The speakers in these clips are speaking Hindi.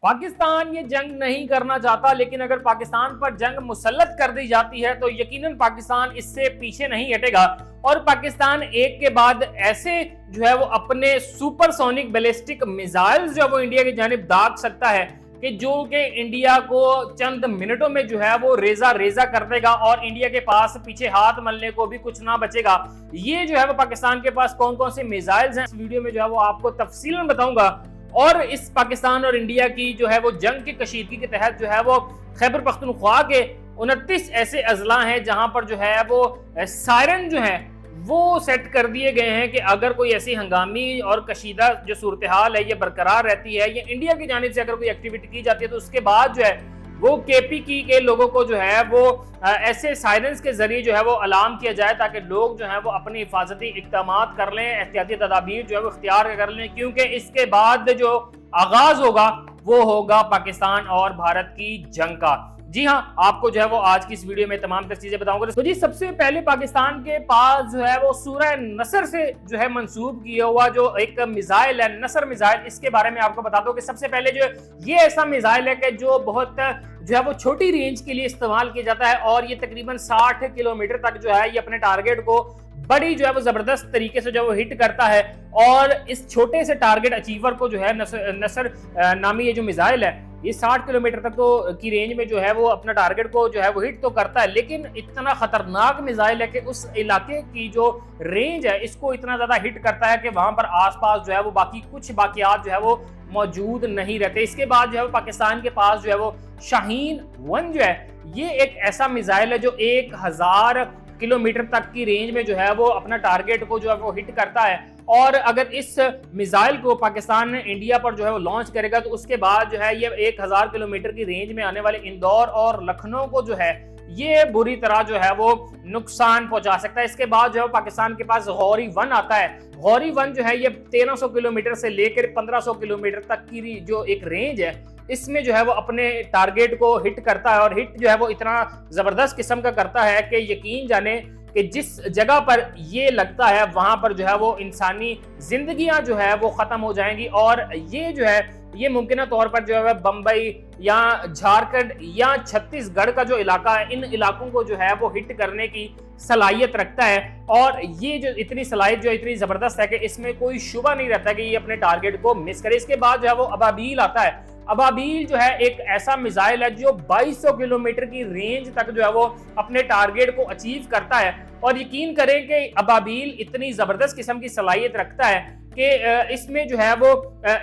पाकिस्तान ये जंग नहीं करना चाहता, लेकिन अगर पाकिस्तान पर जंग मुसल्लत कर दी जाती है तो यकीनन पाकिस्तान इससे पीछे नहीं हटेगा और पाकिस्तान एक के बाद ऐसे जो है वो अपने सुपरसोनिक बैलिस्टिक मिसाइल्स जो है वो इंडिया की जानिब दाग सकता है कि जो कि इंडिया को चंद मिनटों में जो है वो रेजा रेजा कर देगा और इंडिया के पास पीछे हाथ मलने को भी कुछ ना बचेगा। ये जो है वो पाकिस्तान के पास कौन कौन से मिसाइल्स हैं इस वीडियो में जो है वो आपको तफसीलन बताऊंगा। और इस पाकिस्तान और इंडिया की जो है वो जंग की कशीदगी के तहत जो है वो खैबर पख्तूनख्वा के 29 ऐसे अजला हैं जहां पर जो है वो सायरन जो है वो सेट कर दिए गए हैं कि अगर कोई ऐसी हंगामी और कशीदा जो सूरत हाल है ये बरकरार रहती है या इंडिया की जानिब से अगर कोई एक्टिविटी की जाती है तो उसके बाद जो है वो केपीकी के लोगों को जो है वो ऐसे साइरेंस के जरिए जो है वो अलार्म किया जाए ताकि लोग जो है वो अपनी हिफाजती इक़दामात कर लें, एहतियाती तदाबीर जो है वो इख्तियार कर लें, क्योंकि इसके बाद जो आगाज होगा वो होगा पाकिस्तान और भारत की जंग का। जी हाँ, आपको जो है वो आज की इस वीडियो में तमाम चीजें बताऊंगा। तो जी सबसे पहले पाकिस्तान के पास जो है वो सूरह नसर से जो है मंसूब किया हुआ जो एक मिसाइल है नसर मिसाइल, इसके बारे में आपको बता दो कि सबसे पहले जो ये ऐसा मिसाइल है कि जो बहुत जो है वो छोटी रेंज के लिए इस्तेमाल किया जाता है और ये तकरीबन 60 किलोमीटर तक जो है ये अपने टारगेट को बड़ी जो है वो जबरदस्त तरीके से जो वो हिट करता है। और इस छोटे से टारगेट अचीवर को जो है नसर नामी ये जो मिसाइल है ये 60 किलोमीटर तक तो की रेंज में जो है वो अपना टारगेट को जो है वो हिट तो करता है, लेकिन इतना खतरनाक मिसाइल है कि उस इलाके की जो रेंज है इसको इतना ज्यादा हिट करता है कि वहां पर आसपास जो है वो बाकी कुछ बाकियात जो है वो मौजूद नहीं रहते। इसके बाद जो है वो पाकिस्तान के पास जो है वो शाहीन 1 जो है ये एक ऐसा मिसाइल है जो 1000 किलोमीटर तक की रेंज में जो है वो अपना टारगेट को जो है वो हिट करता है। और अगर इस मिसाइल को पाकिस्तान ने इंडिया पर जो है वो लॉन्च करेगा तो उसके बाद जो है ये 1000 किलोमीटर की रेंज में आने वाले इंदौर और लखनऊ को जो है ये बुरी तरह जो है वो नुकसान पहुंचा सकता है। इसके बाद जो है पाकिस्तान के पास गौरी 1 आता है। गौरी 1 जो है ये 1300 किलोमीटर से लेकर 1500 किलोमीटर तक की जो एक रेंज है इसमें जो है वो अपने टारगेट को हिट करता है और हिट जो है वो इतना जबरदस्त किस्म का करता है कि यकीन जाने कि जिस जगह पर ये लगता है वहां पर जो है वो इंसानी जिंदगियां जो है वो खत्म हो जाएंगी। और ये जो है ये मुमकिन तौर पर जो है बम्बई या झारखंड या छत्तीसगढ़ का जो इलाका है इन इलाकों को जो है वो हिट करने की सलाहियत रखता है। और ये जो इतनी सलाहियत जो इतनी जबरदस्त है कि इसमें कोई शुबा नहीं रहता कि ये अपने टारगेट को मिस करे। इसके बाद जो है वो अबाबील आता है। अबाबील जो है एक ऐसा मिसाइल है जो 2200 किलोमीटर की रेंज तक जो है वो अपने टारगेट को अचीव करता है। और यकीन करें कि अबाबील इतनी जबरदस्त किस्म की सलाहियत रखता है कि इसमें जो है वो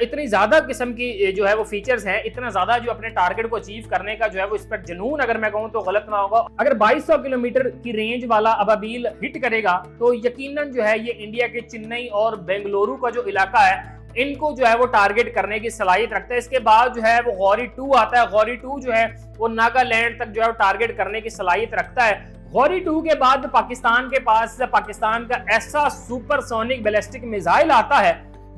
इतनी ज्यादा किस्म की जो है वो फीचर्स हैं, इतना ज्यादा जो अपने टारगेट को अचीव करने का जो है वो इस पर जुनून अगर मैं कहूँ तो गलत ना होगा। अगर 2200 किलोमीटर की रेंज वाला अबाबील हिट करेगा तो यकीनन जो है ये इंडिया के चेन्नई और बेंगलुरु का जो इलाका है इनको जो है वो टारगेट करने की सलाहियत रखता है। इसके बाद जो है वो गौरी 2 आता है। गौरी 2 जो है वो नागालैंड तक जो है वो टारगेट करने की सलाहियत रखता है। गौरी 2 के बाद पाकिस्तान के पास पाकिस्तान का ऐसा सुपरसोनिक बैलिस्टिक मिसाइल आता है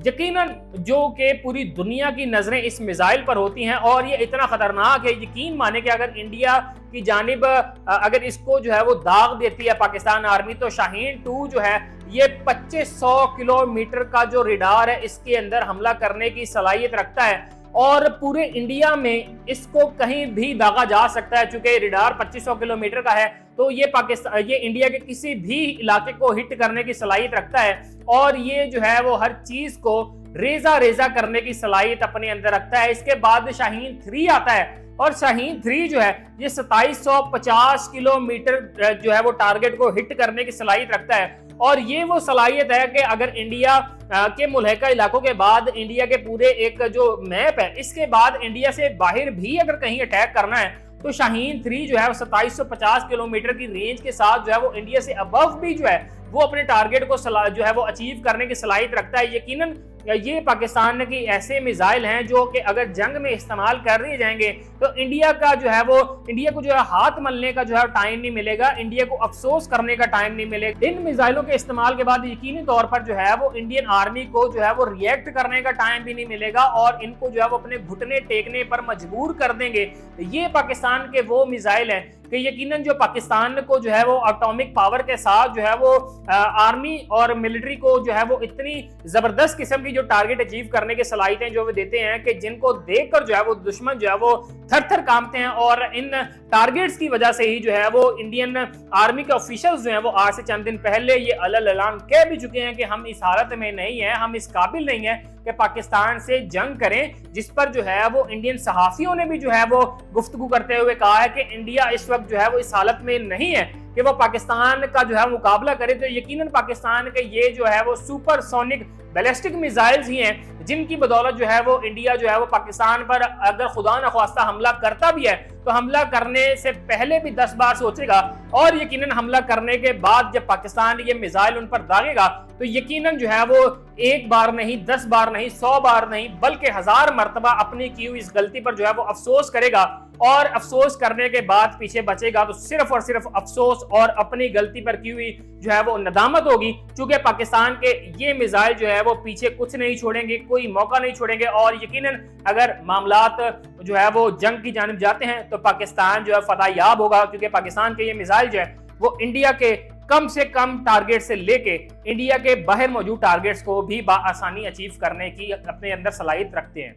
यकीनन जो कि पूरी दुनिया की नजरें इस मिसाइल पर होती हैं और ये इतना खतरनाक है यकीन माने कि अगर इंडिया की जानिब अगर इसको जो है वो दाग देती है पाकिस्तान आर्मी तो शाहीन 2 जो है ये 2500 किलोमीटर का जो रडार है इसके अंदर हमला करने की सलाहियत रखता है और पूरे इंडिया में इसको कहीं भी दागा जा सकता है। चूंकि रडार 2500 किलोमीटर का है तो ये पाकिस्तान ये इंडिया के किसी भी इलाके को हिट करने की सलाहियत रखता है और ये जो है वो हर चीज को रेजा रेजा करने की सलाहियत अपने अंदर रखता है। इसके बाद शाहीन 3 आता है और शाहीन 3 जो है ये 2750 किलोमीटर जो है वो टारगेट को हिट करने की सलाहियत रखता है। और ये वो सलाहियत है कि अगर इंडिया के मुल्हिका इलाकों के बाद इंडिया के पूरे एक जो मैप है इसके बाद इंडिया से बाहर भी अगर कहीं अटैक करना है तो शाहीन 3 जो है 2750 किलोमीटर की रेंज के साथ जो है वो इंडिया से अबव भी जो है वो अपने टारगेट को जो है वो अचीव करने की सलाहियत रखता है। यकीनन ये पाकिस्तान की ऐसे मिसाइल हैं जो कि अगर जंग में इस्तेमाल कर दिए जाएंगे तो इंडिया का जो है वो इंडिया को जो है हाथ मलने का जो है टाइम नहीं मिलेगा, इंडिया को अफसोस करने का टाइम नहीं मिलेगा। इन मिसाइलों के इस्तेमाल के बाद यकीनी तौर पर जो है वो इंडियन आर्मी को जो है वो रिएक्ट करने का टाइम भी नहीं मिलेगा और इनको जो है वो अपने घुटने टेकने पर मजबूर कर देंगे। ये पाकिस्तान पाकिस्तान के वो मिसाइल हैं कि यकीनन जो पाकिस्तान को जो है वो एटॉमिक पावर के साथ जो है वो आर्मी और मिलिट्री को जो है वो इतनी जबरदस्त किस्म की जो टारगेट अचीव करने की सलाहियतें जो वो देते हैं कि जिनको देखकर जो है वो दुश्मन जो है वो थर थर कांपते हैं। और इन टारगेट्स की वजह से ही जो है वो इंडियन आर्मी के ऑफिशियल्स जो हैं वो आज से चंद दिन पहले ये अलग ऐलान कह भी चुके हैं कि हम इस हालत में नहीं है, हम इस काबिल नहीं है कि पाकिस्तान से जंग करें। जिस पर जो है वो इंडियन सहाफियों ने भी जो है वो गुफ्तगू करते हुए कहा है कि इंडिया इस वक्त जो है वो इस हालत में नहीं है कि वो पाकिस्तान का जो है मुकाबला करे। तो यकीनन पाकिस्तान के ये जो है वो सुपरसोनिक बैलिस्टिक मिसाइल्स ही हैं जिनकी बदौलत जो है वो इंडिया जो है वो पाकिस्तान पर अगर खुदा न ख्वास्ता हमला करता भी है तो हमला करने से पहले भी 10 बार सोचेगा, और यकीनन हमला करने के बाद जब पाकिस्तान ये मिसाइल उन पर दागेगा तो यकीनन जो है वो एक बार नहीं, 10 बार नहीं, 100 बार नहीं, बल्कि 1000 मरतबा अपनी की हुई इस गलती पर जो है वो अफसोस करेगा। और अफसोस करने के बाद पीछे बचेगा तो सिर्फ और सिर्फ अफसोस और अपनी गलती पर की हुई जो है वो नदामत होगी। क्योंकि पाकिस्तान के ये मिसाइल जो है वो पीछे कुछ नहीं छोड़ेंगे, कोई मौका नहीं छोड़ेंगे। और यकीनन अगर मामलात जो है वो जंग की जानिब जाते हैं तो पाकिस्तान जो है फतहयाब होगा, क्योंकि पाकिस्तान के ये मिसाइल जो है वो इंडिया के कम से कम टारगेट से लेके इंडिया के बाहर मौजूद टारगेट्स को भी बआसानी अचीव करने की अपने अंदर सलाहियत रखते हैं।